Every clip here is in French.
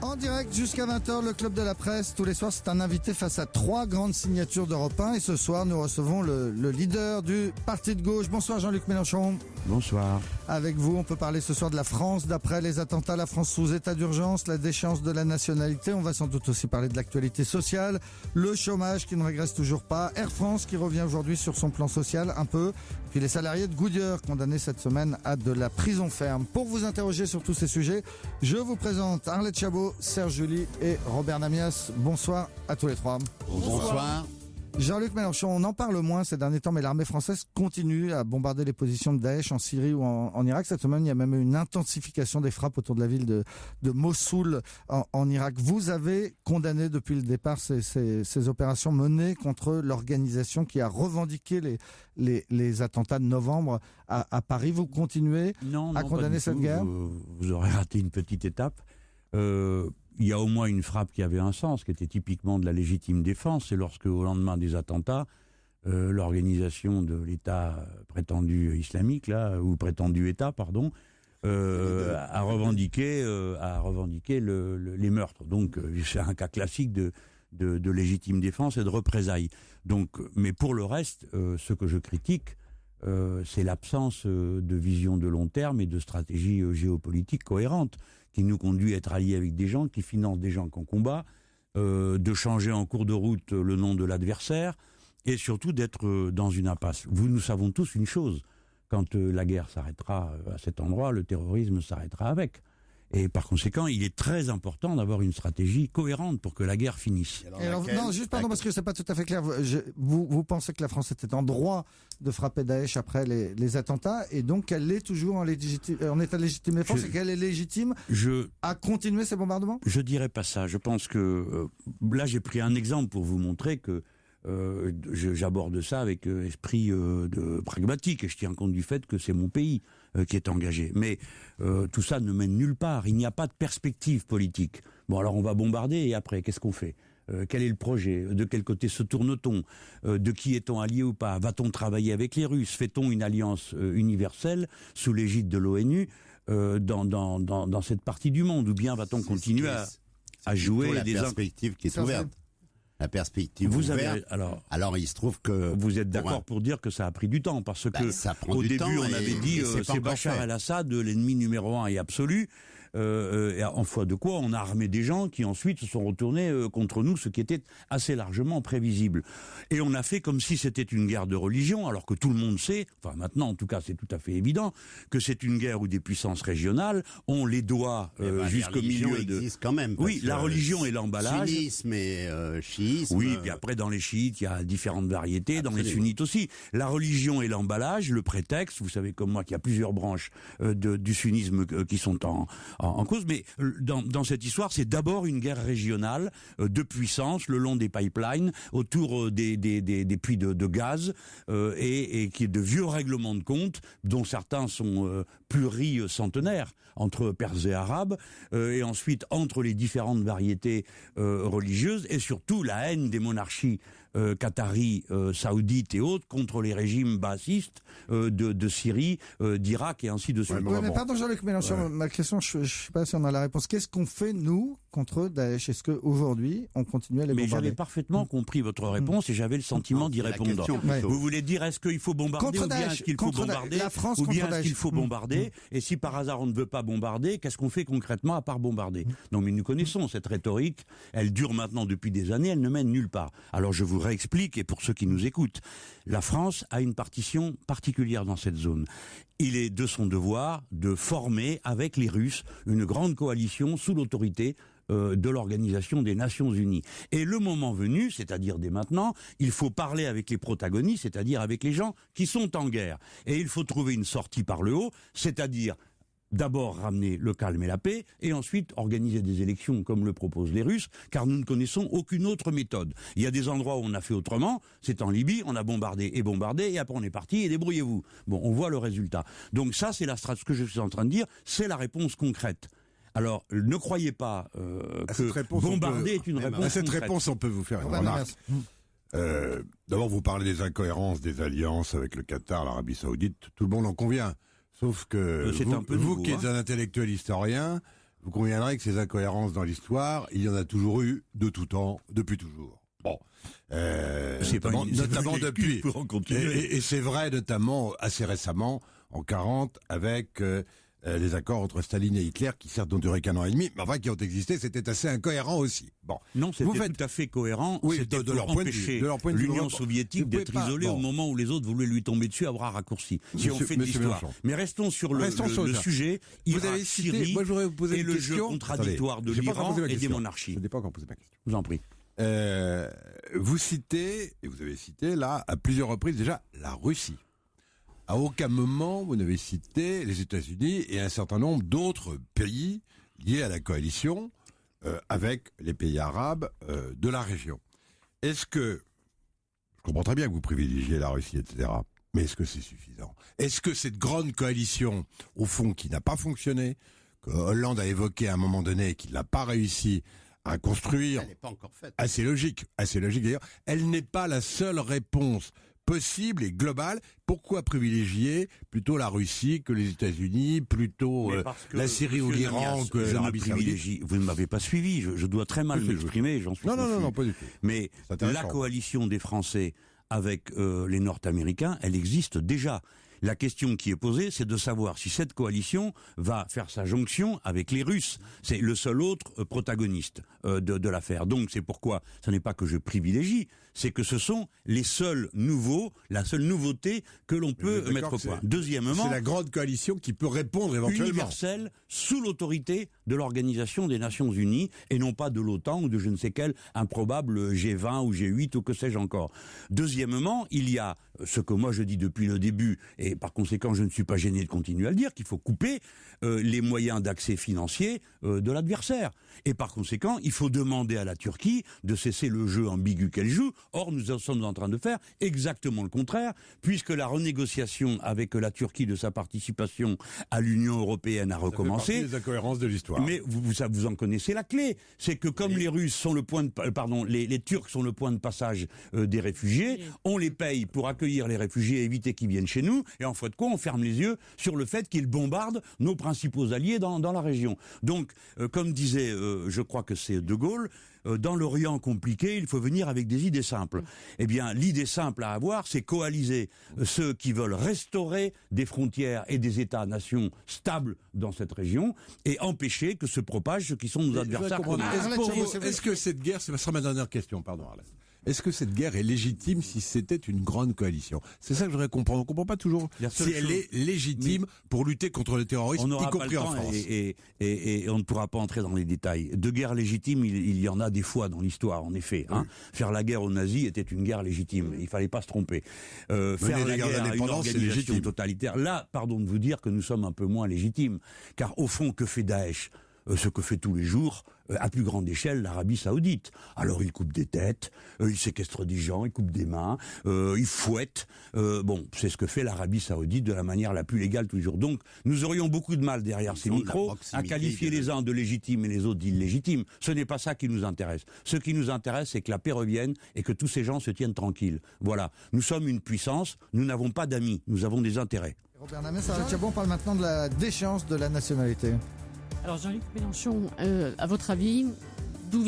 En direct jusqu'à 20h, le Club de la Presse. Tous les soirs, c'est un invité face à 3 grandes signatures d'Europe 1. Et ce soir, nous recevons le leader du parti de gauche. Bonsoir Jean-Luc Mélenchon. Bonsoir. Avec vous, on peut parler ce soir de la France. D'après les attentats, la France sous état d'urgence, la déchéance de la nationalité. On va sans doute aussi parler de l'actualité sociale. Le chômage qui ne régresse toujours pas. Air France qui revient aujourd'hui sur son plan social un peu. Puis les salariés de Goodyear condamnés cette semaine à de la prison ferme. Pour vous interroger sur tous ces sujets, je vous présente Arlette Chabot, Serge July et Robert Namias. Bonsoir à tous les trois. Bonsoir. Jean-Luc Mélenchon, on en parle moins ces derniers temps, mais l'armée française continue à bombarder les positions de Daesh en Syrie ou en Irak. Cette semaine, il y a même eu une intensification des frappes autour de la ville de Mossoul en Irak. Vous avez condamné depuis le départ ces opérations menées contre l'organisation qui a revendiqué les attentats de novembre à Paris. Vous continuez à condamner cette guerre ? Vous aurez raté une petite étape. Il y a au moins une frappe qui avait un sens, qui était typiquement de la légitime défense. C'est lorsque, au lendemain des attentats, l'organisation de l'État prétendu islamique, ou prétendu État, pardon, a revendiqué les meurtres. Donc, c'est un cas classique de légitime défense et de représailles. Donc, mais pour le reste, ce que je critique, c'est l'absence de vision de long terme et de stratégie géopolitique cohérente qui nous conduit à être alliés avec des gens qui financent des gens qu'on combat, de changer en cours de route le nom de l'adversaire et surtout d'être dans une impasse. Nous savons tous une chose, quand la guerre s'arrêtera à cet endroit, le terrorisme s'arrêtera avec. Et par conséquent, il est très important d'avoir une stratégie cohérente pour que la guerre finisse. Non, juste pardon, parce que c'est pas tout à fait clair. Vous pensez que la France était en droit de frapper Daesh après les attentats, et donc qu'elle est toujours en état de légitime défense, et qu'elle est légitime à continuer ces bombardements ? Je dirais pas ça. Je pense que là, j'ai pris un exemple pour vous montrer que j'aborde ça avec esprit de pragmatique, et je tiens compte du fait que c'est mon pays qui est engagé. Mais tout ça ne mène nulle part. Il n'y a pas de perspective politique. Bon, alors on va bombarder, et après, qu'est-ce qu'on fait ? Quel est le projet ? De quel côté se tourne-t-on ? De qui est-on allié ou pas ? Va-t-on travailler avec les Russes ? Fait-on une alliance universelle sous l'égide de l'ONU dans cette partie du monde ? Ou bien va-t-on continuer à jouer la perspective qui est ouverte ? La perspective ouverte. Alors il se trouve que... Vous êtes d'accord pour dire que ça a pris du temps, parce que au début on avait dit c'est Bachar el-Assad, l'ennemi numéro 1 et absolu, et en foi de quoi on a armé des gens qui ensuite se sont retournés contre nous, ce qui était assez largement prévisible. Et on a fait comme si c'était une guerre de religion, alors que tout le monde sait, enfin maintenant en tout cas c'est tout à fait évident, que c'est une guerre où des puissances régionales ont les doigts jusqu'au milieu de... quand même. Oui, la religion et l'emballage. Sunnisme et chiisme. Oui, puis après dans les chiites, il y a différentes variétés, absolument. Dans les sunnites aussi. La religion et l'emballage, le prétexte, vous savez comme moi qu'il y a plusieurs branches du sunnisme qui sont en cause, mais dans cette histoire, c'est d'abord une guerre régionale de puissance le long des pipelines, autour des puits de gaz, et qui est de vieux règlements de compte, dont certains sont pluricentenaires, entre Perses et Arabes, et ensuite entre les différentes variétés religieuses, et surtout la haine des monarchies qataries, saoudites et autres contre les régimes bassistes de Syrie, d'Irak et ainsi de suite. Ouais, mais pardon Jean-Luc Mélenchon, ma question, je ne sais pas si on a la réponse. Qu'est-ce qu'on fait, nous, contre Daesh ? Est-ce qu'aujourd'hui, on continue à les bombarder ? Mais j'avais parfaitement compris votre réponse et j'avais le sentiment d'y répondre. Vous voulez dire, est-ce qu'il faut bombarder contre ou bien Daesh, est-ce qu'il faut bombarder ou bien est-ce qu'il faut bombarder ? Et si par hasard on ne veut pas bombarder, qu'est-ce qu'on fait concrètement à part bombarder ? Non, mais nous connaissons cette rhétorique, elle dure maintenant depuis des années, elle ne mène nulle part. Alors je vous réexplique, et pour ceux qui nous écoutent, la France a une partition particulière dans cette zone. Il est de son devoir de former avec les Russes une grande coalition sous l'autorité de l'Organisation des Nations Unies. Et le moment venu, c'est-à-dire dès maintenant, il faut parler avec les protagonistes, c'est-à-dire avec les gens qui sont en guerre. Et il faut trouver une sortie par le haut, c'est-à-dire d'abord ramener le calme et la paix, et ensuite organiser des élections comme le proposent les Russes, car nous ne connaissons aucune autre méthode. Il y a des endroits où on a fait autrement, c'est en Libye, on a bombardé, et après on est parti, et débrouillez-vous. Bon, on voit le résultat. Donc ça, c'est ce que je suis en train de dire, c'est la réponse concrète. Alors, ne croyez pas que bombarder est une réponse concrète. À cette réponse, on peut vous faire une remarque. D'abord, vous parlez des incohérences des alliances avec le Qatar, l'Arabie Saoudite, tout le monde en convient. Sauf que vous qui êtes un intellectuel historien, vous conviendrez que ces incohérences dans l'histoire, il y en a toujours eu de tout temps, depuis toujours. Bon, notamment depuis. Et c'est vrai notamment assez récemment, en 40, avec les accords entre Staline et Hitler, qui certes n'ont duré qu'un an et demi, mais enfin qui ont existé, c'était assez incohérent aussi. Bon, non, c'était tout à fait cohérent. Oui, c'était de leur point de vue, l'Union soviétique d'être isolée au moment où les autres voulaient lui tomber dessus à bras raccourcis. Si on fait de l'histoire. Mais restons sur le sujet. Vous avez cité, Syrie, moi je voudrais vous poser et une le question. jeu contradictoire de l'Iran et des monarchies. Je n'ai pas encore posé ma question. Je vous en prie. Vous citez, et vous avez cité là, à plusieurs reprises déjà, la Russie. À aucun moment, vous n'avez cité les États-Unis et un certain nombre d'autres pays liés à la coalition avec les pays arabes de la région. Est-ce que, je comprends très bien que vous privilégiez la Russie, etc., mais est-ce que c'est suffisant? Est-ce que cette grande coalition, au fond, qui n'a pas fonctionné, que Hollande a évoqué à un moment donné et qu'il n'a pas réussi à construire, elle n'est pas encore faite. Assez logique d'ailleurs, elle n'est pas la seule réponse possible et globale. Pourquoi privilégier plutôt la Russie que les États-Unis, plutôt la Syrie ou l'Iran que l'Arabie Saoudite? Vous ne m'avez pas suivi, je dois très mal m'exprimer, j'en suis confus. Non, pas du tout. Mais la coalition des Français avec les Nord-Américains, elle existe déjà. La question qui est posée, c'est de savoir si cette coalition va faire sa jonction avec les Russes. C'est le seul autre protagoniste de l'affaire. Donc c'est pourquoi, ce n'est pas que je privilégie, c'est que ce sont les seuls nouveaux, la seule nouveauté que l'on peut mettre au point. Deuxièmement, c'est la grande coalition qui peut répondre éventuellement. Universelle, sous l'autorité de l'Organisation des Nations Unies, et non pas de l'OTAN ou de je ne sais quel improbable G20 ou G8 ou que sais-je encore. Deuxièmement, il y a ce que moi je dis depuis le début, et par conséquent je ne suis pas gêné de continuer à le dire, qu'il faut couper les moyens d'accès financier de l'adversaire. Et par conséquent, il faut demander à la Turquie de cesser le jeu ambigu qu'elle joue. Or, nous sommes en train de faire exactement le contraire, puisque la renégociation avec la Turquie de sa participation à l'Union européenne a recommencé. Ça fait partie des incohérences de l'histoire. Mais vous en connaissez la clé. C'est que comme les Russes sont le point de, les Turcs sont le point de passage des réfugiés, on les paye pour accueillir les réfugiés et éviter qu'ils viennent chez nous, et en fait de quoi on ferme les yeux sur le fait qu'ils bombardent nos principaux alliés dans la région. Donc, comme disait, je crois que c'est De Gaulle, dans l'Orient compliqué, il faut venir avec des idées simples. Eh bien, l'idée simple à avoir, c'est coaliser ceux qui veulent restaurer des frontières et des États-nations stables dans cette région et empêcher que se propagent ceux qui sont nos adversaires. Est-ce que cette guerre, ce sera ma dernière question, pardon Arlette. Est-ce que cette guerre est légitime si c'était une grande coalition? C'est ça que je voudrais comprendre. On ne comprend pas toujours si elle est légitime pour lutter contre le terrorisme, y compris en France. Et on ne pourra pas entrer dans les détails. De guerre légitime, il y en a des fois dans l'histoire, en effet. Hein. Faire la guerre aux nazis était une guerre légitime. Il ne fallait pas se tromper. Faire la guerre à une organisation totalitaire, là, pardon de vous dire que nous sommes un peu moins légitimes. Car au fond, que fait Daesh? Ce que fait tous les jours, à plus grande échelle, l'Arabie Saoudite. Alors il coupe des têtes, il séquestre des gens, il coupe des mains, il fouette. Bon, c'est ce que fait l'Arabie Saoudite de la manière la plus légale tous les jours. Donc nous aurions beaucoup de mal derrière ces micros à qualifier les uns de légitimes et les autres d'illégitimes. Ce n'est pas ça qui nous intéresse. Ce qui nous intéresse, c'est que la paix revienne et que tous ces gens se tiennent tranquilles. Voilà. Nous sommes une puissance, nous n'avons pas d'amis, nous avons des intérêts. Robert Namès, on parle maintenant de la déchéance de la nationalité. Alors Jean-Luc Mélenchon, à votre avis, d'où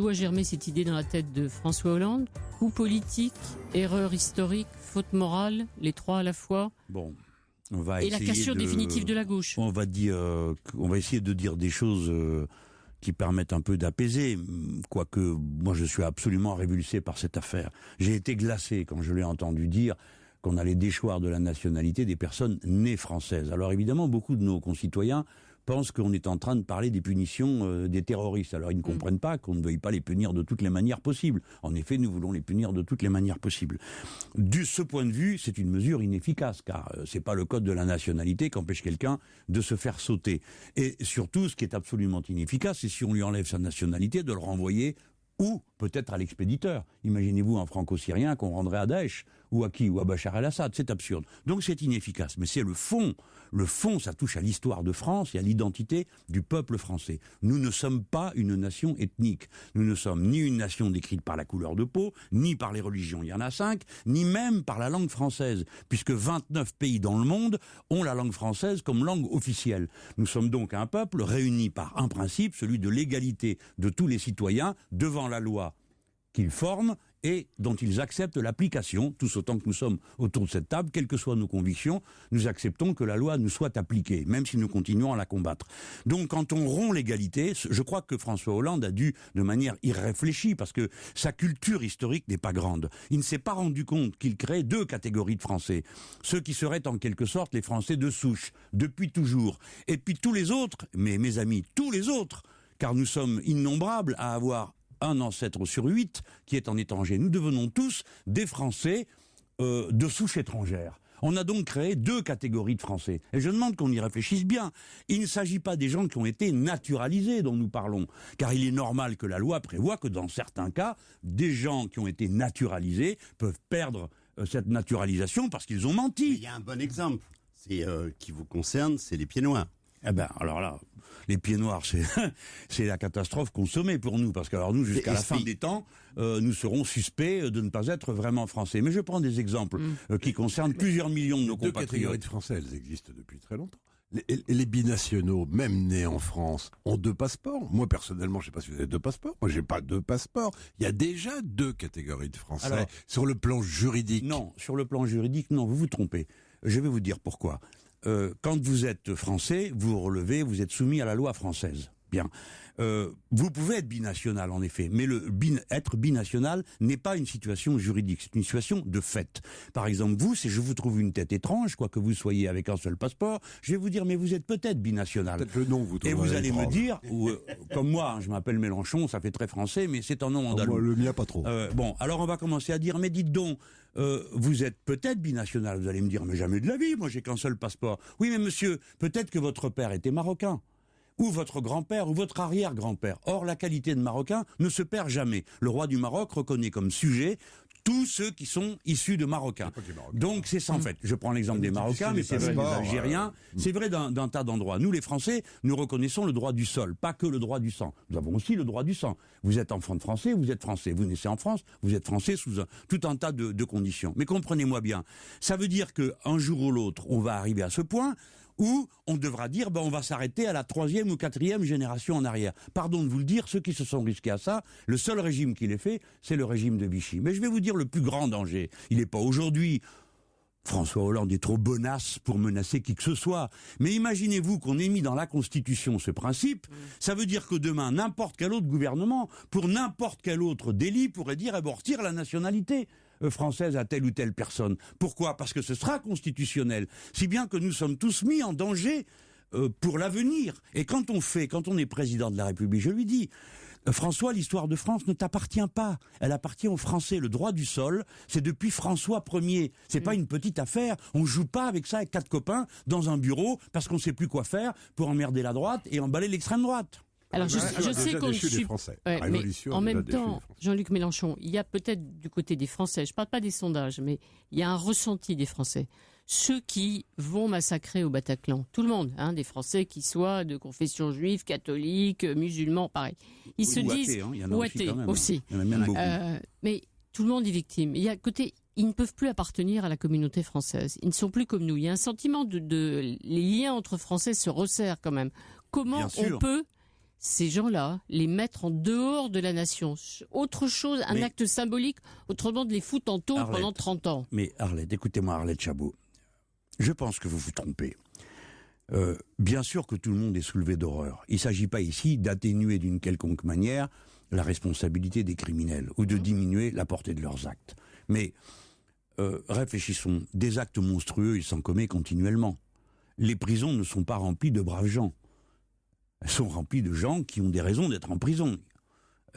a germé cette idée dans la tête de François Hollande? Coup politique, erreur historique, faute morale, les trois à la fois? Bon, on va essayer. Et la cassure définitive de la gauche. On va essayer de dire des choses qui permettent un peu d'apaiser, quoique moi je suis absolument révulsé par cette affaire. J'ai été glacé quand je l'ai entendu dire qu'on allait déchoir de la nationalité des personnes nées françaises. Alors évidemment, beaucoup de nos concitoyens pensent qu'on est en train de parler des punitions des terroristes. Alors ils ne comprennent pas qu'on ne veuille pas les punir de toutes les manières possibles. En effet, nous voulons les punir de toutes les manières possibles. De ce point de vue, c'est une mesure inefficace, car c'est pas le code de la nationalité qui empêche quelqu'un de se faire sauter. Et surtout, ce qui est absolument inefficace, c'est si on lui enlève sa nationalité, de le renvoyer ou peut-être à l'expéditeur. Imaginez-vous un franco-syrien qu'on rendrait à Daesh, Ou à qui? Ou à Bachar el-Assad. C'est absurde. Donc c'est inefficace. Mais c'est le fond. Le fond, ça touche à l'histoire de France et à l'identité du peuple français. Nous ne sommes pas une nation ethnique. Nous ne sommes ni une nation décrite par la couleur de peau, ni par les religions, il y en a 5, ni même par la langue française, puisque 29 pays dans le monde ont la langue française comme langue officielle. Nous sommes donc un peuple réuni par un principe, celui de l'égalité de tous les citoyens devant la loi qu'ils forment et dont ils acceptent l'application, tous autant que nous sommes autour de cette table, quelles que soient nos convictions, nous acceptons que la loi nous soit appliquée, même si nous continuons à la combattre. Donc quand on rompt l'égalité, je crois que François Hollande a dû, de manière irréfléchie, parce que sa culture historique n'est pas grande, il ne s'est pas rendu compte qu'il crée 2 catégories de Français. Ceux qui seraient en quelque sorte les Français de souche, depuis toujours. Et puis tous les autres, mais mes amis, tous les autres, car nous sommes innombrables à avoir un ancêtre sur 8 qui est en étranger. Nous devenons tous des Français de souche étrangère. On a donc créé 2 catégories de Français. Et je demande qu'on y réfléchisse bien. Il ne s'agit pas des gens qui ont été naturalisés dont nous parlons. Car il est normal que la loi prévoit que dans certains cas, des gens qui ont été naturalisés peuvent perdre cette naturalisation parce qu'ils ont menti. Il y a un bon exemple qui vous concerne, c'est les pieds noirs. Eh ben, alors là, les pieds noirs, c'est la catastrophe consommée pour nous, parce que alors nous, jusqu'à la fin des temps, nous serons suspects de ne pas être vraiment français. Mais je prends des exemples qui concernent plusieurs millions de nos compatriotes. 2 catégories de Français, elles existent depuis très longtemps. Les binationaux, même nés en France, ont 2 passeports. Moi, personnellement, je ne sais pas si vous avez 2 passeports. Moi, j'ai pas 2 passeports. Il y a déjà 2 catégories de Français. Alors, sur le plan juridique. Non, sur le plan juridique, non, vous vous trompez. Je vais vous dire pourquoi. Quand vous êtes français, vous êtes soumis à la loi française. Bien. Vous pouvez être binational, en effet, mais être binational n'est pas une situation juridique, c'est une situation de fait. Par exemple, vous, si je vous trouve une tête étrange, quoi que vous soyez avec un seul passeport, je vais vous dire, mais vous êtes peut-être binational. Peut-être le nom, vous trouvez. Et vous allez me dire, comme moi, je m'appelle Mélenchon, ça fait très français, mais c'est un nom andalou. Moi, le mien, pas trop. Bon, alors on va commencer à dire, mais dites donc, vous êtes peut-être binational. Vous allez me dire, mais jamais de la vie, moi j'ai qu'un seul passeport. Oui, mais monsieur, peut-être que votre père était marocain. Ou votre grand-père, ou votre arrière-grand-père. Or, la qualité de Marocain ne se perd jamais. Le roi du Maroc reconnaît comme sujet tous ceux qui sont issus de Marocains. Donc c'est ça en fait. Je prends l'exemple des Marocains, mais c'est vrai des Algériens, c'est vrai d'un tas d'endroits. Nous les Français, nous reconnaissons le droit du sol, pas que le droit du sang. Nous avons aussi le droit du sang. Vous êtes enfant de Français, vous êtes Français. Vous naissez en France, vous êtes Français sous tout un tas de conditions. Mais comprenez-moi bien, ça veut dire qu'un jour ou l'autre, on va arriver à ce point où on devra dire on va s'arrêter à la 3e ou 4e génération en arrière. Pardon de vous le dire, ceux qui se sont risqués à ça, le seul régime qui l'ait fait, c'est le régime de Vichy. Mais je vais vous dire le plus grand danger. Il n'est pas aujourd'hui. François Hollande est trop bonasse pour menacer qui que ce soit. Mais imaginez-vous qu'on ait mis dans la Constitution ce principe, ça veut dire que demain, n'importe quel autre gouvernement, pour n'importe quel autre délit, pourrait dire on retire la nationalité française à telle ou telle personne. Pourquoi ? Parce que ce sera constitutionnel. Si bien que nous sommes tous mis en danger pour l'avenir. Et quand on est président de la République, je lui dis, François, l'histoire de France ne t'appartient pas. Elle appartient aux Français. Le droit du sol, c'est depuis François Ier. C'est pas une petite affaire. On joue pas avec ça avec 4 copains dans un bureau parce qu'on sait plus quoi faire pour emmerder la droite et emballer l'extrême droite. Alors je sais qu'on suis... mais en même temps, Jean-Luc Mélenchon, il y a peut-être du côté des Français, je ne parle pas des sondages, mais il y a un ressenti des Français. Ceux qui vont massacrer au Bataclan, tout le monde, des Français qui soient de confession juive, catholique, musulmans, pareil. Ils se disent, athées, il y en a aussi. Il y en a même beaucoup. Mais tout le monde est victime. Il y a côté, ils ne peuvent plus appartenir à la communauté française. Ils ne sont plus comme nous. Il y a un sentiment les liens entre Français se resserrent quand même. Comment on peut ces gens-là, les mettre en dehors de la nation? Autre chose, un acte symbolique, autrement de les foutre en tôle pendant 30 ans. Mais Arlette, écoutez-moi Arlette Chabot, je pense que vous vous trompez. Bien sûr que tout le monde est soulevé d'horreur. Il ne s'agit pas ici d'atténuer d'une quelconque manière la responsabilité des criminels ou de diminuer la portée de leurs actes. Mais réfléchissons, des actes monstrueux, ils s'en commettent continuellement. Les prisons ne sont pas remplies de braves gens. Elles sont remplies de gens qui ont des raisons d'être en prison.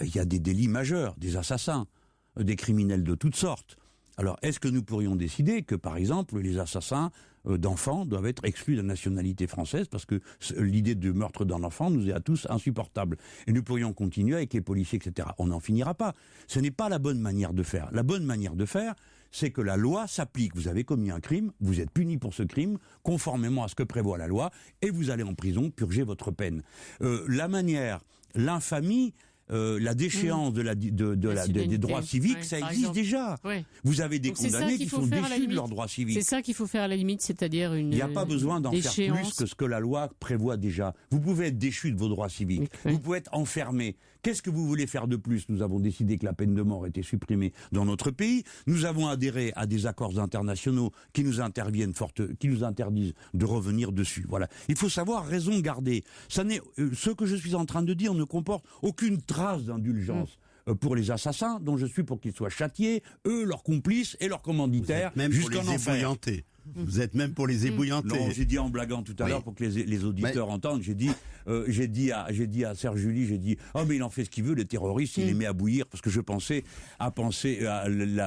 Il y a des délits majeurs, des assassins, des criminels de toutes sortes. Alors, est-ce que nous pourrions décider que, par exemple, les assassins d'enfants doivent être exclus de la nationalité française parce que l'idée de meurtre d'un enfant nous est à tous insupportable. Et nous pourrions continuer avec les policiers, etc. On n'en finira pas. Ce n'est pas la bonne manière de faire. La bonne manière de faire, c'est que la loi s'applique. Vous avez commis un crime, vous êtes puni pour ce crime, conformément à ce que prévoit la loi, et vous allez en prison purger votre peine. L'infamie, la déchéance des droits civiques, ça existe déjà. Ouais. Vous avez des condamnés qui sont déchus de leurs droits civiques. C'est ça qu'il faut faire à la limite, c'est-à-dire une Il n'y a pas besoin d'en faire plus que ce que la loi prévoit déjà. Vous pouvez être déchu de vos droits civiques. Okay. Vous pouvez être enfermé. Qu'est-ce que vous voulez faire de plus ? Nous avons décidé que la peine de mort était supprimée dans notre pays. Nous avons adhéré à des accords internationaux qui nous interdisent de revenir dessus. Voilà. Il faut savoir raison garder. Ce que je suis en train de dire ne comporte aucune trace d'indulgence pour les assassins, dont je suis pour qu'ils soient châtiés, eux, leurs complices et leurs commanditaires, jusqu'en enfer. Vous êtes même pour les ébouillanter. Non, j'ai dit en blaguant tout à l'heure pour que les auditeurs entendent. J'ai dit à Serge July, oh mais il en fait ce qu'il veut, les terroristes, il les met à bouillir, parce que je pensais à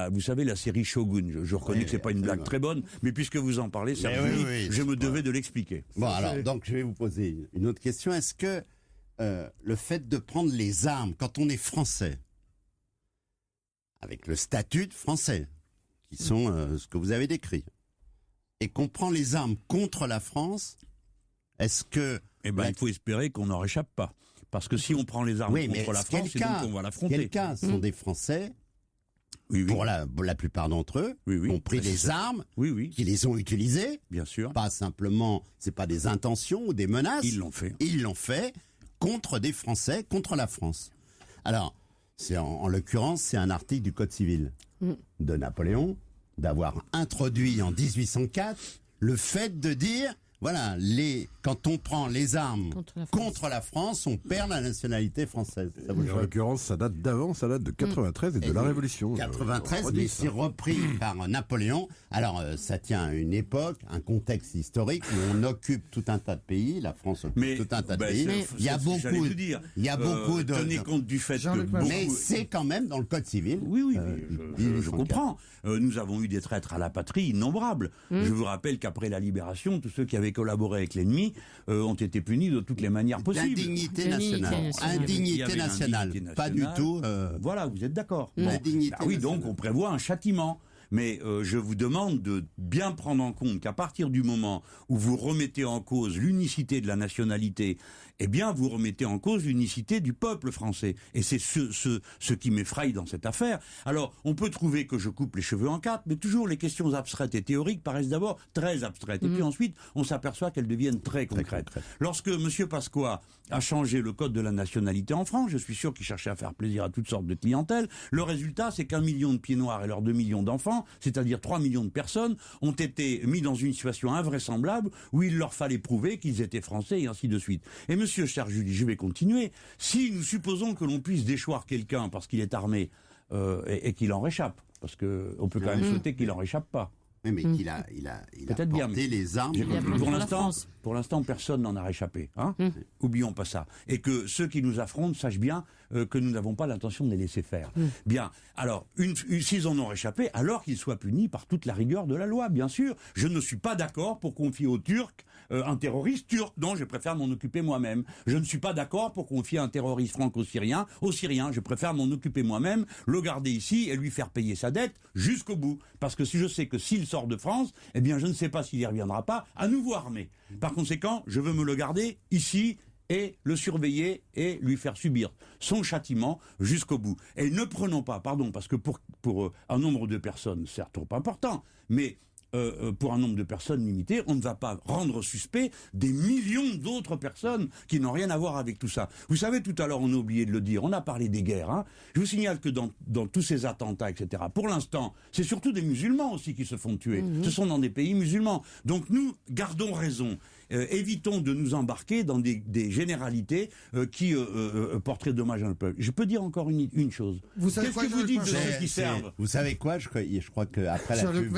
vous savez, la série Shogun. Je reconnais que c'est pas une blague très bonne, mais puisque vous en parlez, Serge July, je me devais de l'expliquer. Bon, alors, donc je vais vous poser une autre question. Est-ce que le fait de prendre les armes quand on est français, avec le statut de français, qui sont ce que vous avez décrit, et qu'on prend les armes contre la France, est-ce que... il faut espérer qu'on n'en réchappe pas. Parce que si on prend les armes contre la France, c'est donc qu'on va l'affronter. Quelqu'un sont des Français, pour la plupart d'entre eux, ont pris les armes, qui les ont utilisées. Bien sûr. Pas simplement, c'est pas des intentions ou des menaces. Ils l'ont fait. Ils l'ont fait contre des Français, contre la France. Alors, en l'occurrence, c'est un article du Code civil de Napoléon, d'avoir introduit en 1804 le fait de dire, voilà, quand on prend les armes contre la France, on perd la nationalité française. En l'occurrence, ça date d'avant, ça date de 93 et de la Révolution. 93, mais c'est repris par Napoléon. Alors, ça tient à une époque, un contexte historique où on occupe tout un tas de pays, la France occupe tout un tas de pays. Il y a beaucoup de... Tenez compte du fait que... Mais c'est quand même dans le Code civil. Oui, je comprends. Nous avons eu des traîtres à la patrie innombrables. Je vous rappelle qu'après la Libération, tous ceux qui avaient collaboré avec l'ennemi ont été punis de toutes les manières possibles. L'indignité nationale. Indignité nationale. Pas du tout. Voilà, vous êtes d'accord. Oui, donc on prévoit un châtiment. Mais je vous demande de bien prendre en compte qu'à partir du moment où vous remettez en cause l'unicité de la nationalité, eh bien vous remettez en cause l'unicité du peuple français. Et c'est ce qui m'effraie dans cette affaire. Alors, on peut trouver que je coupe les cheveux en quatre, mais toujours les questions abstraites et théoriques paraissent d'abord très abstraites. Et puis ensuite, on s'aperçoit qu'elles deviennent très concrètes. Lorsque M. Pasqua a changé le code de la nationalité en France, je suis sûr qu'il cherchait à faire plaisir à toutes sortes de clientèles, le résultat, c'est qu'1 million de pieds noirs et leurs 2 millions d'enfants, c'est-à-dire 3 millions de personnes, ont été mis dans une situation invraisemblable où il leur fallait prouver qu'ils étaient français et ainsi de suite. Et Monsieur Serge July, je vais continuer. Si nous supposons que l'on puisse déchoir quelqu'un parce qu'il est armé et qu'il en réchappe, parce qu'on peut quand même souhaiter qu'il en réchappe pas. Oui, mais il a porté les armes. Pour l'instant, personne n'en a réchappé. Oublions pas ça. Et que ceux qui nous affrontent sachent bien que nous n'avons pas l'intention de les laisser faire. Bien. Alors, s'ils en ont réchappé, alors qu'ils soient punis par toute la rigueur de la loi, bien sûr. Je ne suis pas d'accord pour confier aux Turcs un terroriste turc. Non, je préfère m'en occuper moi-même. Je ne suis pas d'accord pour confier un terroriste franco-syrien aux Syriens. Je préfère m'en occuper moi-même, le garder ici et lui faire payer sa dette jusqu'au bout. Parce que si je sais que s'il sort de France, eh bien je ne sais pas s'il y reviendra pas à nouveau armé. Par conséquent, je veux me le garder ici et le surveiller et lui faire subir son châtiment jusqu'au bout. Et ne prenons pas, parce que pour un nombre de personnes, certes trop important, mais pour un nombre de personnes limité, on ne va pas rendre suspect des millions d'autres personnes qui n'ont rien à voir avec tout ça. Vous savez, tout à l'heure, on a oublié de le dire, on a parlé des guerres. Je vous signale que dans tous ces attentats, etc., pour l'instant, c'est surtout des musulmans aussi qui se font tuer. Ce sont dans des pays musulmans. Donc nous, gardons raison. Évitons de nous embarquer dans des généralités qui porteraient dommage à notre peuple. Je peux dire encore une chose. Qu'est-ce que vous dites de ceux qui servent ? Vous savez quoi ? Je crois qu'après la pub...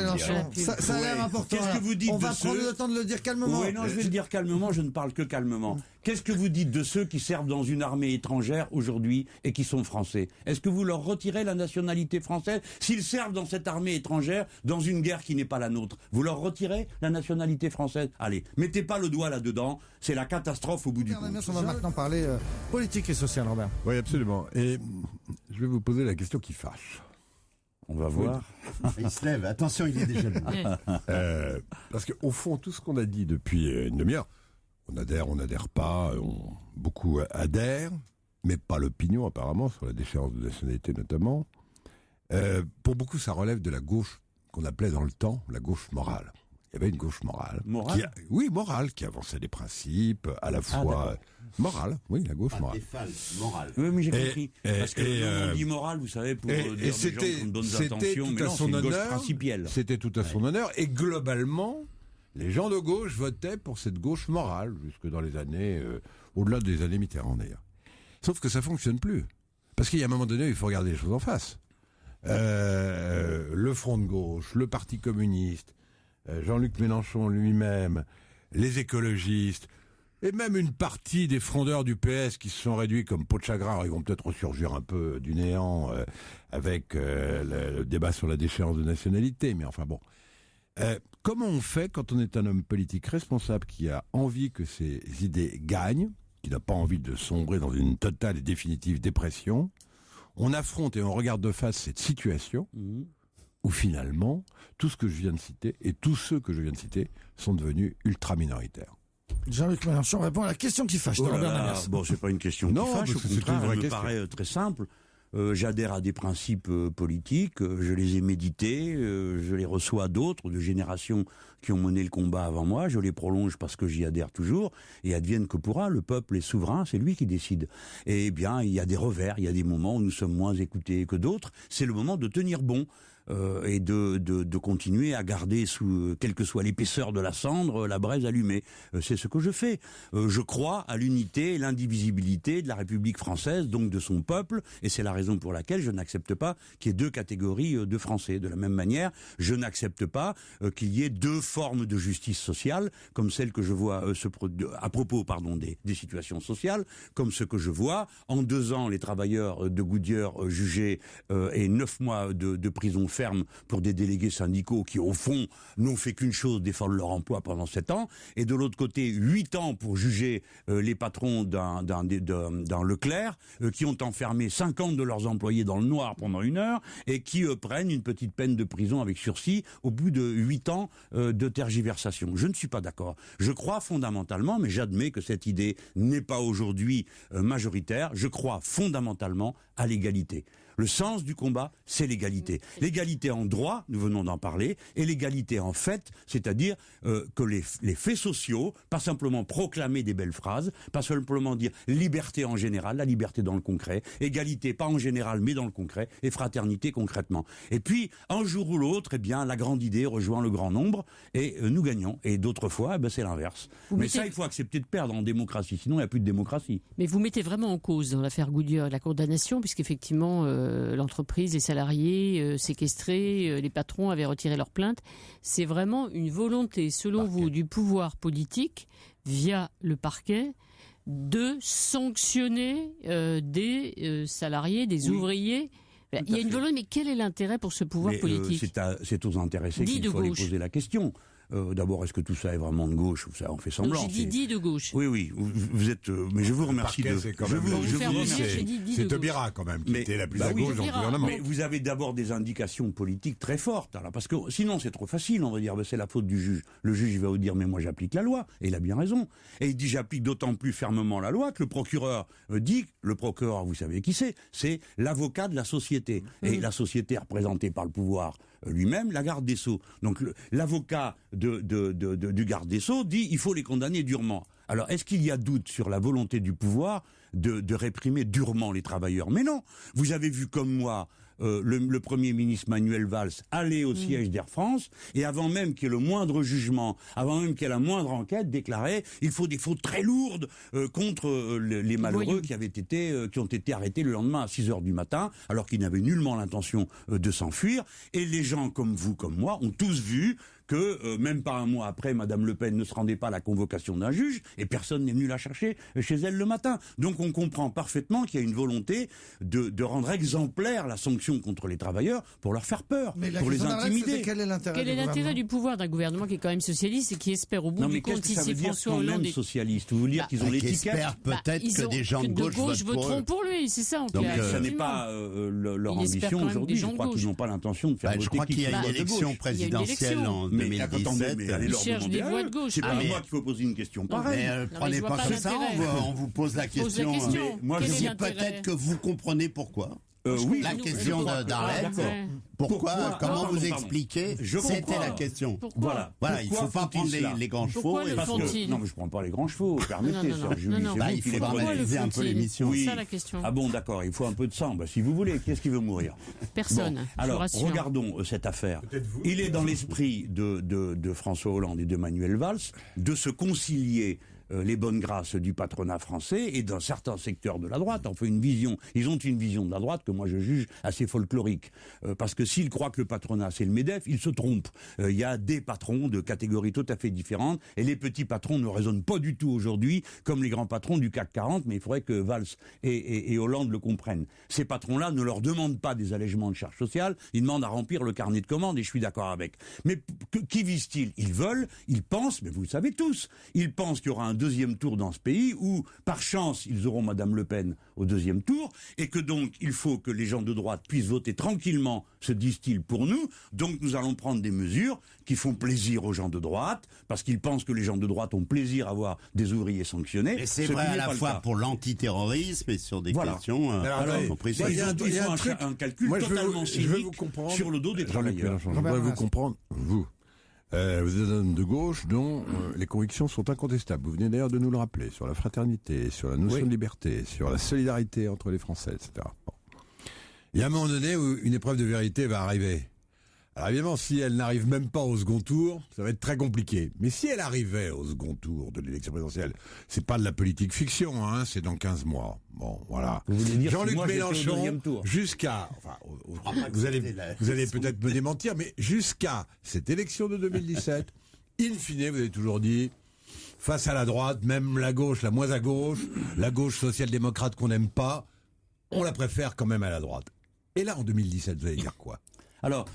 Ça a l'air important. Qu'est-ce que vous dites On de va ceux... prendre le temps de le dire calmement. Oui, non, je vais le dire calmement, je ne parle que calmement. Qu'est-ce que vous dites de ceux qui servent dans une armée étrangère aujourd'hui et qui sont français? Est-ce que vous leur retirez la nationalité française s'ils servent dans cette armée étrangère, dans une guerre qui n'est pas la nôtre? Vous leur retirez la nationalité française? Allez, mettez pas le doigt là-dedans, c'est la catastrophe au bout du compte. On va maintenant parler politique et sociale, Robert. Oui, absolument. Et je vais vous poser la question qui fâche. On va voir. Il se lève, attention, il est déjà levé. Parce qu'au fond, tout ce qu'on a dit depuis une demi-heure, on n'adhère pas, beaucoup adhèrent, mais pas l'opinion apparemment, sur la déchéance de nationalité notamment. Pour beaucoup, ça relève de la gauche qu'on appelait dans le temps la gauche morale. Il y avait une gauche morale. Morale ? Morale, qui avançait des principes, à la fois... morale, oui, la gauche morale. Morale. Oui, mais j'ai compris. Parce que on dit morale, vous savez, pour dire des gens qui ont de bonnes intentions, mais non, c'est une gauche principielle. C'était tout à son honneur, et globalement, les gens de gauche votaient pour cette gauche morale, jusque dans les années... au-delà des années Mitterrand, d'ailleurs. Sauf que ça fonctionne plus. Parce qu'il y a un moment donné, il faut regarder les choses en face. Le Front de gauche, le Parti communiste, Jean-Luc Mélenchon lui-même, les écologistes, et même une partie des frondeurs du PS qui se sont réduits comme peau de chagrin. Alors, ils vont peut-être ressurgir un peu du néant avec le débat sur la déchéance de nationalité, mais enfin bon. Comment on fait quand on est un homme politique responsable qui a envie que ses idées gagnent, qui n'a pas envie de sombrer dans une totale et définitive dépression? On affronte et on regarde de face cette situation où finalement, tout ce que je viens de citer et tous ceux que je viens de citer sont devenus ultra minoritaires. Jean-Luc Mélenchon répond à la question qui fâche. Bon, c'est pas une question qui fâche, au contraire, elle me paraît très simple. J'adhère à des principes politiques, je les ai médités, je les reçois d'autres, de générations qui ont mené le combat avant moi, je les prolonge parce que j'y adhère toujours, et advienne que pourra, le peuple est souverain, c'est lui qui décide. Et bien, il y a des revers, il y a des moments où nous sommes moins écoutés que d'autres, c'est le moment de tenir bon. Et de continuer à garder, sous quelle que soit l'épaisseur de la cendre, la braise allumée. C'est ce que je fais. Je crois à l'unité et l'indivisibilité de la République française, donc de son peuple, et c'est la raison pour laquelle je n'accepte pas qu'il y ait deux catégories de Français. De la même manière, je n'accepte pas qu'il y ait deux formes de justice sociale, comme celle que je vois à propos des situations sociales, comme ce que je vois en 2 ans les travailleurs de Goodyear jugés et 9 mois de prison ferme pour des délégués syndicaux qui, au fond, n'ont fait qu'une chose, défendre leur emploi pendant 7 ans, et de l'autre côté, 8 ans pour juger les patrons d'un Leclerc, qui ont enfermé 50 de leurs employés dans le noir pendant 1 heure, et qui prennent une petite peine de prison avec sursis au bout de 8 ans de tergiversation. Je ne suis pas d'accord. Je crois fondamentalement, mais j'admets que cette idée n'est pas aujourd'hui majoritaire, je crois fondamentalement à l'égalité. Le sens du combat, c'est l'égalité. L'égalité en droit, nous venons d'en parler, et l'égalité en fait, c'est-à-dire que les faits sociaux, pas simplement proclamer des belles phrases, pas simplement dire liberté en général, la liberté dans le concret, égalité pas en général mais dans le concret, et fraternité concrètement. Et puis, un jour ou l'autre, eh bien, la grande idée rejoint le grand nombre, et nous gagnons. Et d'autres fois, c'est l'inverse. Mais ça, il faut accepter de perdre en démocratie, sinon il n'y a plus de démocratie. Mais vous mettez vraiment en cause dans l'affaire Goodyear la condamnation, puisqu'effectivement... l'entreprise, les salariés séquestrés, les patrons avaient retiré leur plainte. C'est vraiment une volonté, selon vous, du pouvoir politique, via le parquet, de sanctionner des salariés, des ouvriers. Il y a une volonté, mais quel est l'intérêt pour ce pouvoir politique? C'est aux intéressés qu'il faut aller poser la question. D'abord, est-ce que tout ça est vraiment de gauche? Ça, on fait semblant. J'ai dit de gauche. Oui, vous êtes. Mais je vous remercie de. C'est Taubira quand même qui était la plus à gauche dans le gouvernement. Mais vous avez d'abord des indications politiques très fortes, alors, parce que sinon c'est trop facile. On va dire, c'est la faute du juge. Le juge il va vous dire, mais moi j'applique la loi, et il a bien raison. Et il dit, j'applique d'autant plus fermement la loi que le procureur dit. Le procureur, vous savez qui c'est l'avocat de la société, et la société est représentée par le pouvoir lui-même, la garde des Sceaux. Donc l'avocat du garde des Sceaux dit il faut les condamner durement. Alors, est-ce qu'il y a doute sur la volonté du pouvoir de réprimer durement les travailleurs? Mais non. Vous avez vu comme moi le Premier ministre Manuel Valls aller au siège d'Air France, et avant même qu'il y ait le moindre jugement, avant même qu'il y ait la moindre enquête, déclarer il faut des fautes très lourdes contre les malheureux qui ont été arrêtés le lendemain à 6h du matin, alors qu'ils n'avaient nullement l'intention de s'enfuir. Et les gens comme vous, comme moi, ont tous vu que même pas un mois après, Madame Le Pen ne se rendait pas à la convocation d'un juge et personne n'est venu la chercher chez elle le matin. Donc on comprend parfaitement qu'il y a une volonté de rendre exemplaire la sanction contre les travailleurs pour leur faire peur, pour les intimider. Quel est l'intérêt du pouvoir d'un gouvernement qui est quand même socialiste et qui espère au bout du compte, si c'est François Hollande socialiste, vous voulez dire qu'ils ont l'étiquette, peut-être que des gens de gauche voteront pour lui, c'est ça en clair. Donc ça n'est pas leur ambition aujourd'hui. Je crois qu'ils n'ont pas l'intention de faire voter. Je crois qu'il y a une élection présidentielle en 2017. Ils cherchent des voix de gauche. C'est pas moi qu'il faut poser une question pareille. Prenez pas comme ça, on vous pose la question. Moi, je dis peut-être que vous comprenez pourquoi. Oui, la question d'Arlette. Pourquoi? Comment vous expliquez? C'était la question. Voilà, il ne faut pas prendre les grands chevaux. Non, mais je ne prends pas les grands chevaux. Permettez, Sœur Julie. Il faut analyser un peu l'émission. C'est ça la question. Ah bon, d'accord, il faut un peu de sang. Si vous voulez, qu'est-ce qui veut mourir? Personne. Alors, regardons cette affaire. Il est dans l'esprit de François Hollande et de Manuel Valls de se concilier les bonnes grâces du patronat français et d'un certain secteur de la droite. Enfin, ils ont une vision de la droite que moi je juge assez folklorique. Parce que s'ils croient que le patronat c'est le MEDEF, ils se trompent. Il y a des patrons de catégories tout à fait différentes et les petits patrons ne raisonnent pas du tout aujourd'hui comme les grands patrons du CAC 40, mais il faudrait que Valls et Hollande le comprennent. Ces patrons-là ne leur demandent pas des allègements de charges sociales, ils demandent à remplir le carnet de commandes et je suis d'accord avec. Mais qui visent-ils? Ils pensent, mais vous le savez tous, ils pensent qu'il y aura un deuxième tour dans ce pays où, par chance, ils auront Madame Le Pen au deuxième tour et que donc il faut que les gens de droite puissent voter tranquillement, se disent-ils, pour nous. Donc nous allons prendre des mesures qui font plaisir aux gens de droite parce qu'ils pensent que les gens de droite ont plaisir à voir des ouvriers sanctionnés. Et c'est vrai à la fois pour l'antiterrorisme et sur des questions. Il y a un calcul totalement cynique sur le dos des travailleurs. Je voudrais vous comprendre, vous. Vous êtes un homme de gauche dont les convictions sont incontestables. Vous venez d'ailleurs de nous le rappeler, sur la fraternité, sur la notion de liberté, sur la solidarité entre les Français, etc. Bon. Il y a un moment donné où une épreuve de vérité va arriver. Alors évidemment, si elle n'arrive même pas au second tour, ça va être très compliqué. Mais si elle arrivait au second tour de l'élection présidentielle, c'est pas de la politique fiction, c'est dans 15 mois. Bon, voilà. Jean-Luc Mélenchon, jusqu'à... vous allez peut-être me démentir, mais jusqu'à cette élection de 2017, in fine, vous avez toujours dit, face à la droite, même la gauche, la moins à gauche, la gauche social-démocrate qu'on n'aime pas, on la préfère quand même à la droite. Et là, en 2017, vous allez dire quoi? Alors,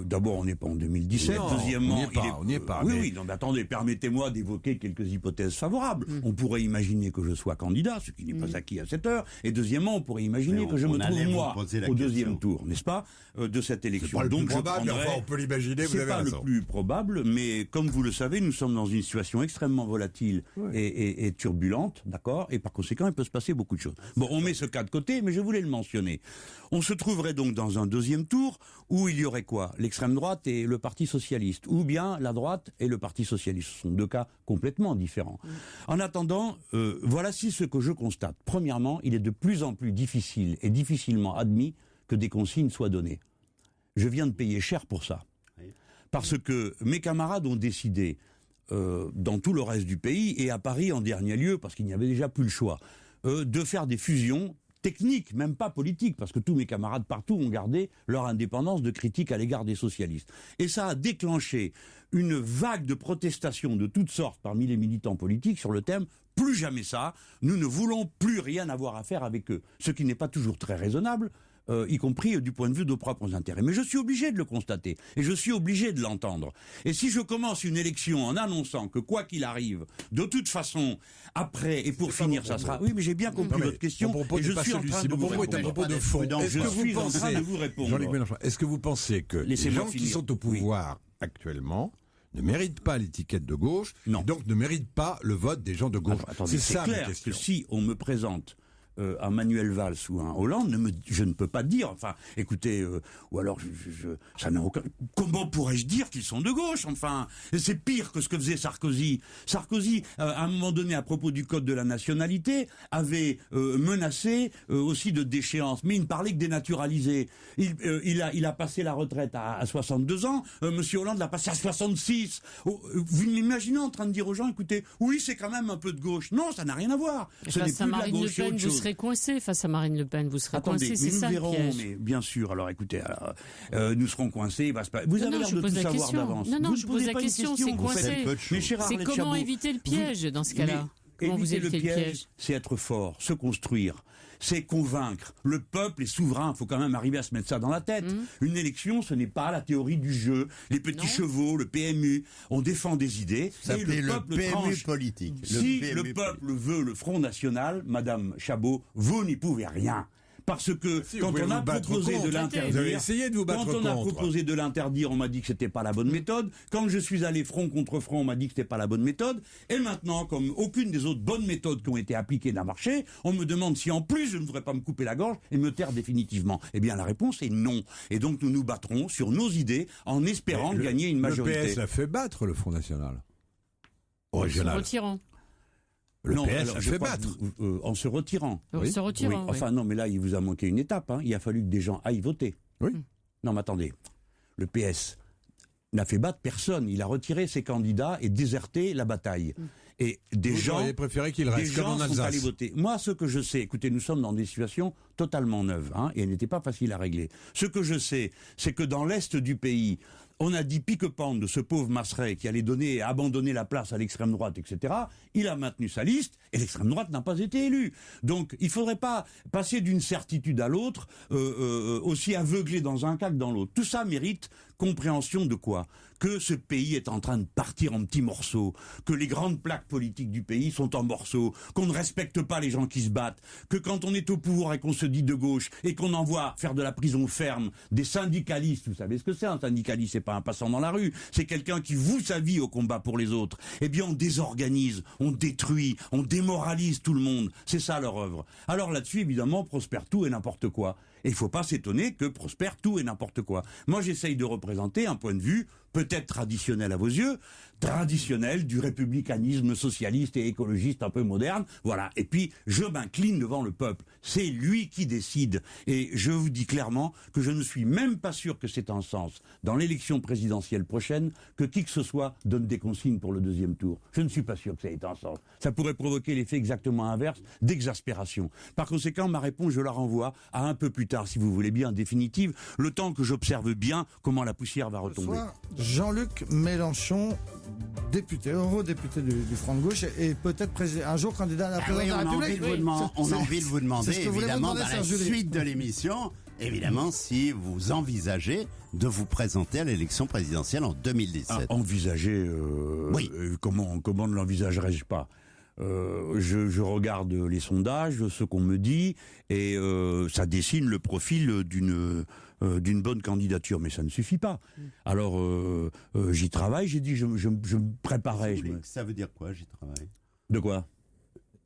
d'abord, on n'est pas en 2017. Non, deuxièmement, on n'y est pas. Oui, non, mais attendez, permettez-moi d'évoquer quelques hypothèses favorables. On pourrait imaginer que je sois candidat, ce qui n'est pas acquis à cette heure. Et deuxièmement, on pourrait imaginer que je me trouve, moi, au deuxième tour, n'est-ce pas, de cette élection. C'est pas le plus probable, on peut l'imaginer, vous avez raison. C'est pas le plus probable, mais comme vous le savez, nous sommes dans une situation extrêmement volatile et turbulente, d'accord? Et par conséquent, il peut se passer beaucoup de choses. Bon, on met ce cas de côté, mais je voulais le mentionner. On se trouverait donc dans un deuxième tour où il y aurait quoi? L'extrême droite et le Parti socialiste, ou bien la droite et le Parti socialiste. Ce sont deux cas complètement différents. En attendant, voici ce que je constate. Premièrement, il est de plus en plus difficile et difficilement admis que des consignes soient données. Je viens de payer cher pour ça. Parce que mes camarades ont décidé, dans tout le reste du pays, et à Paris en dernier lieu, parce qu'il n'y avait déjà plus le choix, de faire des fusions technique, même pas politique, parce que tous mes camarades partout ont gardé leur indépendance de critique à l'égard des socialistes. Et ça a déclenché une vague de protestations de toutes sortes parmi les militants politiques sur le thème « plus jamais ça, nous ne voulons plus rien avoir à faire avec eux », ce qui n'est pas toujours très raisonnable, y compris du point de vue de nos propres intérêts. Mais je suis obligé de le constater, et je suis obligé de l'entendre. Et si je commence une élection en annonçant que quoi qu'il arrive, de toute façon, après et pour finir, ça sera... Oui, mais j'ai bien compris votre question, et je suis en train de vous répondre. C'est un propos de fond. Je suis en train de vous répondre. Jean-Luc Mélenchon, est-ce que vous pensez que les gens qui sont au pouvoir actuellement ne méritent pas l'étiquette de gauche, et donc ne méritent pas le vote des gens de gauche? C'est ça clair que si on me présente un Manuel Valls ou un Hollande, je ne peux pas dire. Enfin, écoutez, ou alors ça n'a aucun. Comment pourrais-je dire qu'ils sont de gauche? Enfin, c'est pire que ce que faisait Sarkozy. Sarkozy, à un moment donné, à propos du code de la nationalité, avait menacé aussi de déchéance, mais il ne parlait que dénaturalisé. Il a passé la retraite à 62 ans. Monsieur Hollande l'a passé à 66. Vous m'imaginez en train de dire aux gens, écoutez, oui, c'est quand même un peu de gauche. Non, ça n'a rien à voir. Ce n'est plus de la gauche, c'est autre chose. Vous serez coincé face à Marine Le Pen, vous serez coincé, c'est ça le piège. Mais bien sûr. Alors écoutez, nous serons coincés. Vous avez l'air de tout savoir d'avance. Non, je pose la question, c'est coincé. C'est comment éviter le piège dans ce cas-là? Comment vous évitez le piège? C'est être fort, se construire. C'est convaincre. Le peuple est souverain. Il faut quand même arriver à se mettre ça dans la tête. Une élection, ce n'est pas la théorie du jeu. Les petits chevaux, le PMU. On défend des idées. Ça s'appelait le PMU politique. Si le peuple veut le Front National, Madame Chabot, vous n'y pouvez rien. Parce que quand on a proposé de l'interdire, on m'a dit que c'était pas la bonne méthode. Quand je suis allé front contre front, on m'a dit que c'était pas la bonne méthode. Et maintenant, comme aucune des autres bonnes méthodes qui ont été appliquées n'a marché, on me demande si en plus je ne voudrais pas me couper la gorge et me taire définitivement. Eh bien, la réponse est non. Et donc nous nous battrons sur nos idées en espérant gagner une majorité. Le PS a fait battre le Front National. En se retirant. Le PS a fait battre. En se retirant. Oui. Se retirant. Oui. Enfin non, mais là, il vous a manqué une étape. Il a fallu que des gens aillent voter. Oui. Non, mais attendez. Le PS n'a fait battre personne. Il a retiré ses candidats et déserté la bataille. Et des gens auriez préféré qu'il reste comme en Alsace. Sont allés voter. Moi, ce que je sais, écoutez, nous sommes dans des situations totalement neuves, et elles n'étaient pas faciles à régler. Ce que je sais, c'est que dans l'est du pays, on a dit pique-pente de ce pauvre Masseray qui allait donner et abandonner la place à l'extrême droite, etc. Il a maintenu sa liste et l'extrême droite n'a pas été élue. Donc il ne faudrait pas passer d'une certitude à l'autre, aussi aveuglé dans un cas que dans l'autre. Tout ça mérite compréhension de quoi? Que ce pays est en train de partir en petits morceaux, que les grandes plaques politiques du pays sont en morceaux, qu'on ne respecte pas les gens qui se battent, que quand on est au pouvoir et qu'on se dit de gauche et qu'on envoie faire de la prison ferme des syndicalistes, vous savez ce que c'est un syndicaliste, c'est pas un passant dans la rue, c'est quelqu'un qui voue sa vie au combat pour les autres, eh bien on désorganise, on détruit, on démoralise tout le monde, c'est ça leur œuvre. Alors là-dessus évidemment prospère tout et n'importe quoi. Et il ne faut pas s'étonner que prospère tout et n'importe quoi. Moi, j'essaye de représenter un point de vue peut-être traditionnel à vos yeux, traditionnel du républicanisme socialiste et écologiste un peu moderne. Voilà. Et puis, je m'incline devant le peuple. C'est lui qui décide. Et je vous dis clairement que je ne suis même pas sûr que c'est un sens, dans l'élection présidentielle prochaine, que qui que ce soit donne des consignes pour le deuxième tour. Je ne suis pas sûr que ça ait un sens. Ça pourrait provoquer l'effet exactement inverse d'exaspération. Par conséquent, ma réponse, je la renvoie à un peu plus tard, si vous voulez bien, en définitive, le temps que j'observe bien comment la poussière va retomber. Jean-Luc Mélenchon, député, eurodéputé du Front de Gauche, et peut-être un jour candidat à la présidence de la République. On a envie de vous demander, évidemment, dans la suite de l'émission, évidemment, si vous envisagez de vous présenter à l'élection présidentielle en 2017. Envisager, oui. Comment ne l'envisagerais-je pas? Je regarde les sondages, ce qu'on me dit, et ça dessine le profil d'une bonne candidature, mais ça ne suffit pas. Alors j'y travaille, j'ai dit je me préparais. Ça veut dire quoi, j'y travaille? De quoi?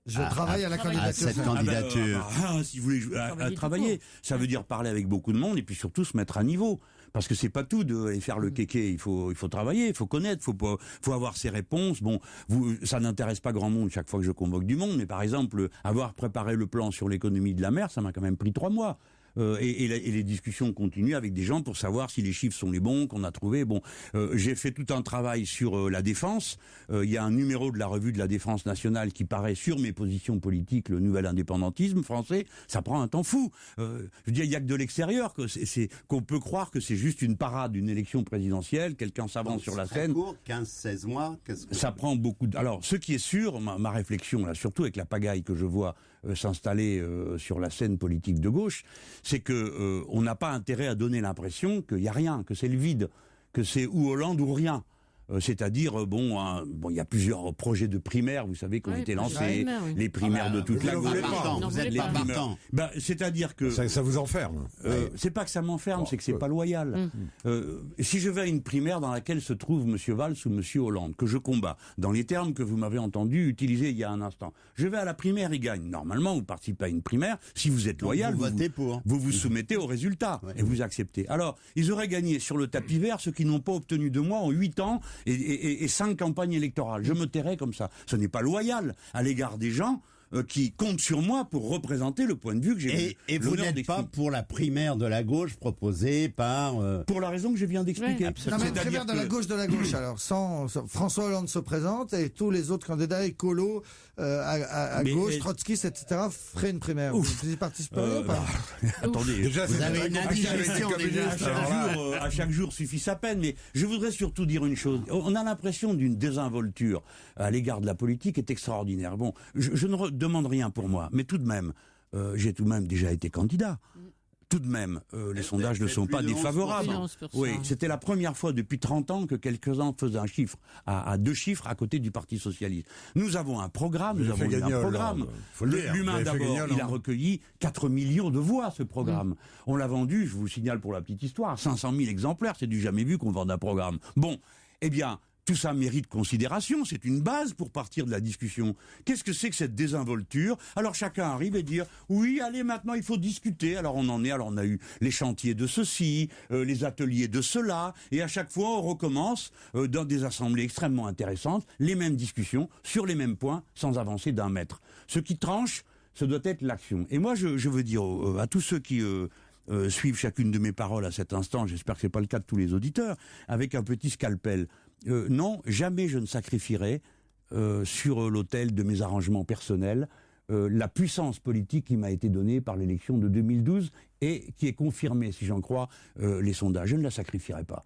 Je travaille à la candidature. À cette candidature. Si vous voulez travailler, ça veut dire parler avec beaucoup de monde et puis surtout se mettre à niveau. Parce que c'est pas tout de faire le kéké, il faut travailler, il faut connaître, faut avoir ses réponses. Bon, ça n'intéresse pas grand monde chaque fois que je convoque du monde, mais par exemple, avoir préparé le plan sur l'économie de la mer, ça m'a quand même pris 3 mois. Et les discussions continuent avec des gens pour savoir si les chiffres sont les bons qu'on a trouvés. Bon, j'ai fait tout un travail sur la défense. Il y a un numéro de la revue de la défense nationale qui paraît sur mes positions politiques, le nouvel indépendantisme français. Ça prend un temps fou. Je veux dire, il y a que de l'extérieur qu'on peut croire que c'est juste une parade, une élection présidentielle. Quelqu'un s'avance sur la scène. Court, 15-16 mois. Ça prend beaucoup. Alors, ce qui est sûr, ma réflexion là, surtout avec la pagaille que je vois s'installer sur la scène politique de gauche, c'est que on n'a pas intérêt à donner l'impression qu'il n'y a rien, que c'est le vide, que c'est ou Hollande ou rien. C'est-à-dire, il y a plusieurs projets de primaires, vous savez, qui ont été lancés, les primaires de toute la gauche. Vous êtes pas partant. C'est-à-dire que... Ça vous enferme. C'est pas que ça m'enferme, c'est que c'est pas loyal. Si je vais à une primaire dans laquelle se trouve M. Valls ou M. Hollande, que je combats, dans les termes que vous m'avez entendu utiliser il y a un instant, je vais à la primaire, il gagne. Normalement, vous participez à une primaire, si vous êtes loyal, vous vous soumettez aux résultats et vous acceptez. Alors, ils auraient gagné sur le tapis vert ceux qui n'ont pas obtenu de moi en 8 ans et 5 campagnes électorales. Je me tairais comme ça. Ce n'est pas loyal à l'égard des gens qui comptent sur moi pour représenter le point de vue que j'ai. Et vous n'êtes pas pour la primaire de la gauche proposée par... Pour la raison que je viens d'expliquer. Oui, non, mais une primaire de la gauche, alors, sans François Hollande se présente et tous les autres candidats écolos à gauche, trotskistes, etc., feraient une primaire. Vous y participeriez ou pas? Attendez, déjà, vous avez une indigestion déjà. À chaque jour suffit sa peine, mais je voudrais surtout dire une chose. On a l'impression d'une désinvolture à l'égard de la politique est extraordinaire. Bon, je ne demande rien pour moi, mais tout de même, j'ai tout de même déjà été candidat. Tout de même, les sondages ne sont pas défavorables. Oui, c'était la première fois depuis 30 ans que quelques-uns faisaient un chiffre, à 2 chiffres à côté du Parti Socialiste. Nous avons un programme, L'Humain d'abord, il a recueilli 4 millions de voix, ce programme. On l'a vendu, je vous signale pour la petite histoire, 500 000 exemplaires, c'est du jamais vu qu'on vende un programme. Bon, eh bien... Tout ça mérite considération, c'est une base pour partir de la discussion. Qu'est-ce que c'est que cette désinvolture? Alors chacun arrive et dire oui, allez, maintenant il faut discuter. Alors on a eu les chantiers de ceci, les ateliers de cela, et à chaque fois on recommence dans des assemblées extrêmement intéressantes, les mêmes discussions sur les mêmes points sans avancer d'un mètre. Ce qui tranche, ce doit être l'action. Et moi je veux dire à tous ceux qui suivent chacune de mes paroles à cet instant, j'espère que c'est pas le cas de tous les auditeurs, avec un petit scalpel. Non, jamais je ne sacrifierai sur l'autel de mes arrangements personnels la puissance politique qui m'a été donnée par l'élection de 2012 et qui est confirmée, si j'en crois, les sondages. Je ne la sacrifierai pas.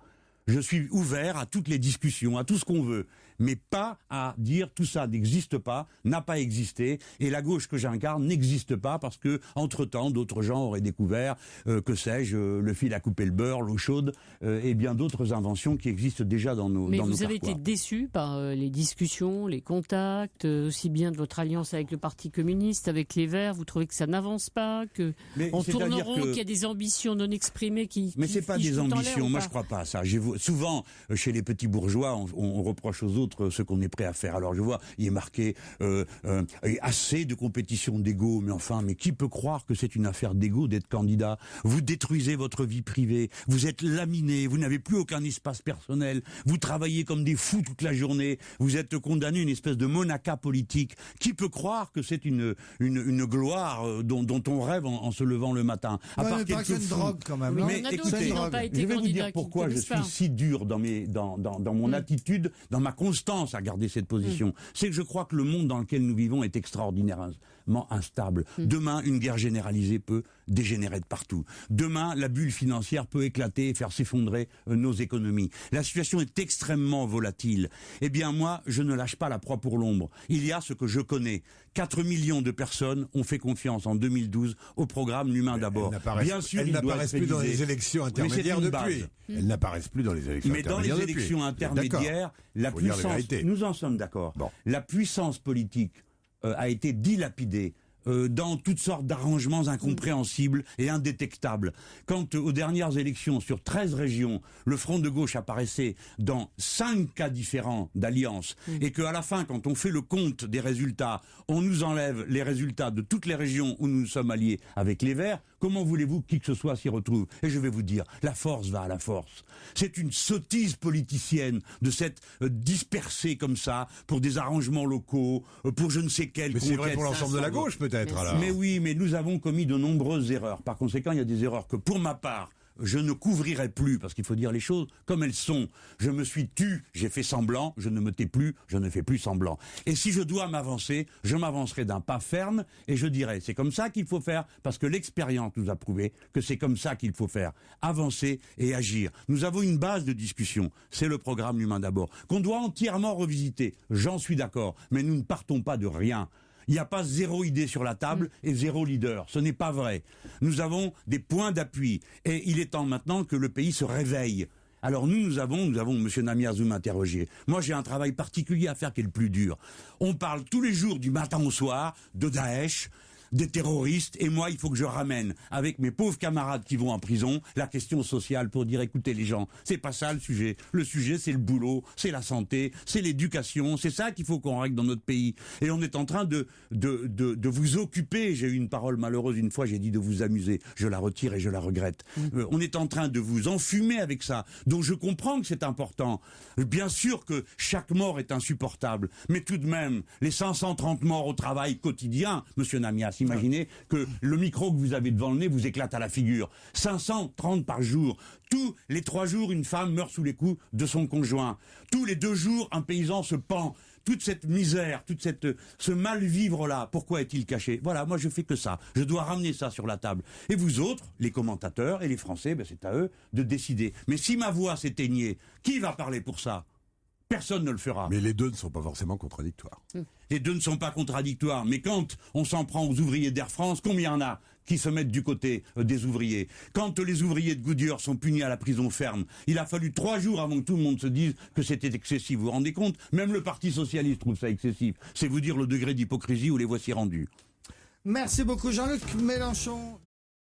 Je suis ouvert à toutes les discussions, à tout ce qu'on veut, mais pas à dire tout ça n'existe pas, n'a pas existé, et la gauche que j'incarne n'existe pas parce que, entre-temps, d'autres gens auraient découvert, que sais-je, le fil à couper le beurre, l'eau chaude, et bien d'autres inventions qui existent déjà dans nos parcours. Mais vous avez été déçu par les discussions, les contacts, aussi bien de votre alliance avec le Parti communiste, avec les Verts, vous trouvez que ça n'avance pas, qu'on tourne en rond, qu'il y a des ambitions non exprimées Mais c'est pas des ambitions, moi je crois pas à ça. Souvent, chez les petits bourgeois, on reproche aux autres ce qu'on est prêt à faire. Alors je vois, il est marqué assez de compétition d'ego, mais qui peut croire que c'est une affaire d'ego d'être candidat? Vous détruisez votre vie privée, vous êtes laminé, vous n'avez plus aucun espace personnel, vous travaillez comme des fous toute la journée, vous êtes condamné à une espèce de monacat politique. Qui peut croire que c'est une gloire dont on rêve en se levant le matin? À part quelques fous. Drogue quand même. Mais écoutez, je vais vous dire pourquoi je suis si dur dans mon attitude, dans ma constance à garder cette position. C'est que je crois que le monde dans lequel nous vivons est extraordinairement instable. Demain, une guerre généralisée peut dégénérer de partout. Demain, la bulle financière peut éclater et faire s'effondrer nos économies. La situation est extrêmement volatile. Eh bien, moi, je ne lâche pas la proie pour l'ombre. Il y a ce que je connais. 4 millions de personnes ont fait confiance en 2012 au programme L'Humain d'abord. Bien sûr, elles n'apparaissent plus dans les élections intermédiaires depuis. Elles n'apparaissent plus dans les élections intermédiaires depuis. Mais dans les élections intermédiaires, la puissance, nous en sommes d'accord. Bon. La puissance politique a été dilapidée dans toutes sortes d'arrangements incompréhensibles et indétectables. Quand aux dernières élections, sur 13 régions, le Front de gauche apparaissait dans 5 cas différents d'alliance, et qu'à la fin, quand on fait le compte des résultats, on nous enlève les résultats de toutes les régions où nous sommes alliés avec les Verts, comment voulez-vous que qui que ce soit s'y retrouve? Et je vais vous dire, la force va à la force. C'est une sottise politicienne de s'être dispersée comme ça, pour des arrangements locaux, pour je ne sais quelle conquête. Mais c'est vrai pour l'ensemble de la gauche, peut-être. Mais oui, mais nous avons commis de nombreuses erreurs. Par conséquent, il y a des erreurs que, pour ma part, je ne couvrirai plus, parce qu'il faut dire les choses comme elles sont. Je me suis tu, j'ai fait semblant, je ne me tais plus, je ne fais plus semblant. Et si je dois m'avancer, je m'avancerai d'un pas ferme, et je dirai, c'est comme ça qu'il faut faire, parce que l'expérience nous a prouvé que c'est comme ça qu'il faut faire. Avancer et agir. Nous avons une base de discussion, c'est le programme L'Humain d'abord, qu'on doit entièrement revisiter. J'en suis d'accord, mais nous ne partons pas de rien. Il n'y a pas 0 idée sur la table et 0 leader. Ce n'est pas vrai. Nous avons des points d'appui. Et il est temps maintenant que le pays se réveille Alors nous avons M. Namias, vous m'interrogez. Moi, j'ai un travail particulier à faire qui est le plus dur. On parle tous les jours, du matin au soir, de Daesh, des terroristes, et moi, il faut que je ramène, avec mes pauvres camarades qui vont en prison, la question sociale pour dire, écoutez les gens, c'est pas ça le sujet. Le sujet, c'est le boulot, c'est la santé, c'est l'éducation, c'est ça qu'il faut qu'on règle dans notre pays. Et on est en train de vous occuper, j'ai eu une parole malheureuse une fois, j'ai dit de vous amuser, je la retire et je la regrette. On est en train de vous enfumer avec ça, donc je comprends que c'est important. Bien sûr que chaque mort est insupportable, mais tout de même, les 530 morts au travail quotidien, Monsieur Namias, imaginez que le micro que vous avez devant le nez vous éclate à la figure. 530 par jour. Tous les 3 jours, une femme meurt sous les coups de son conjoint. Tous les 2 jours, un paysan se pend. Toute cette misère, ce mal-vivre-là, pourquoi est-il caché? Voilà, moi je fais que ça. Je dois ramener ça sur la table. Et vous autres, les commentateurs et les Français, c'est à eux de décider. Mais si ma voix s'éteignait, qui va parler pour ça? Personne ne le fera. Mais les deux ne sont pas forcément contradictoires. Les deux ne sont pas contradictoires. Mais quand on s'en prend aux ouvriers d'Air France, combien il y en a qui se mettent du côté des ouvriers? Quand les ouvriers de Goodyear sont punis à la prison ferme, il a fallu 3 jours avant que tout le monde se dise que c'était excessif. Vous vous rendez compte? Même le Parti Socialiste trouve ça excessif. C'est vous dire le degré d'hypocrisie où les voici rendus. Merci beaucoup Jean-Luc Mélenchon.